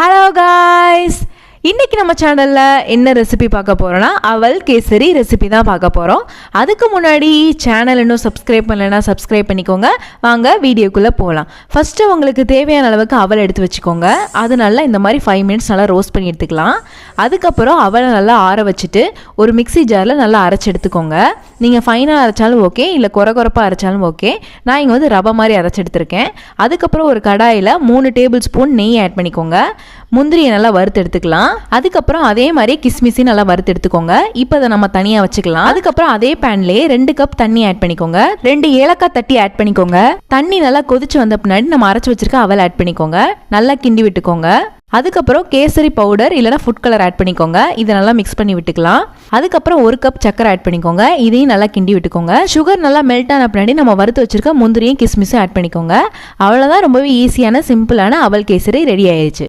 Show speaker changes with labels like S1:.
S1: Hello guys, இன்றைக்கி நம்ம சேனலில் என்ன ரெசிபி பார்க்க போகிறோன்னா அவல் கேசரி ரெசிபி தான் பார்க்க போகிறோம். அதுக்கு முன்னாடி சேனல் இன்னும் சப்ஸ்கிரைப் பண்ணலைன்னா சப்ஸ்கிரைப் பண்ணிக்கோங்க. வாங்க வீடியோக்குள்ளே போகலாம். ஃபஸ்ட்டு உங்களுக்கு தேவையான அளவுக்கு அவல் எடுத்து வச்சுக்கோங்க. அது நல்லா இந்த மாதிரி 5 மினிட்ஸ் நல்லா ரோஸ்ட் பண்ணி எடுத்துக்கலாம். அதுக்கப்புறம் அவலை நல்லா ஆற வச்சுட்டு ஒரு மிக்ஸி ஜாரில் நல்லா அரைச்சி எடுத்துக்கோங்க. நீங்கள் ஃபைனாக அரைச்சாலும் ஓகே, இல்லை குறைப்பாக அரைச்சாலும் ஓகே. நான் இங்கே வந்து ரவை மாதிரி அரைச்சி எடுத்துருக்கேன். அதுக்கப்புறம் ஒரு கடாயில் 3 டேபிள் ஸ்பூன் நெய் ஆட் பண்ணிக்கோங்க. முந்திரியை நல்லா வறுத்து எடுத்துக்கலாம். அதுக்கப்புறம் அதே மாதிரி கிஸ்மிஸையும் நல்லா வறுத்து எடுத்துக்கோங்க. இப்போ அதை நம்ம தனியாக வச்சுக்கலாம். அதுக்கப்புறம் அதே பேன்லேயே 2 கப் தண்ணி ஆட் பண்ணிக்கோங்க. 2 ஏலக்காய் தட்டி ஆட் பண்ணிக்கோங்க. தண்ணி நல்லா கொதிச்சு வந்த பின்னாடி நம்ம அரைச்சி வச்சிருக்க அவல் ஆட் பண்ணிக்கோங்க. நல்லா கிண்டி விட்டுக்கோங்க. அதுக்கப்புறம் கேசரி பவுடர் இல்லைனா ஃபுட் கலர் ஆட் பண்ணிக்கோங்க. இதை நல்லா மிக்ஸ் பண்ணி விட்டுக்கலாம். அதுக்கப்புறம் 1 கப் சக்கரை ஆட் பண்ணிக்கோங்க. இதையும் நல்லா கிண்டி விட்டுக்கோங்க. சுகர் நல்லா மெல்ட் ஆன பின்னாடி நம்ம வறுத்து வச்சிருக்க முந்திரியும் கிஸ்மிஸும் ஆட் பண்ணிக்கோங்க. அவ்வளோதான், ரொம்பவே ஈஸியான சிம்பிளான அவல் கேசரி ரெடி ஆயிடுச்சு.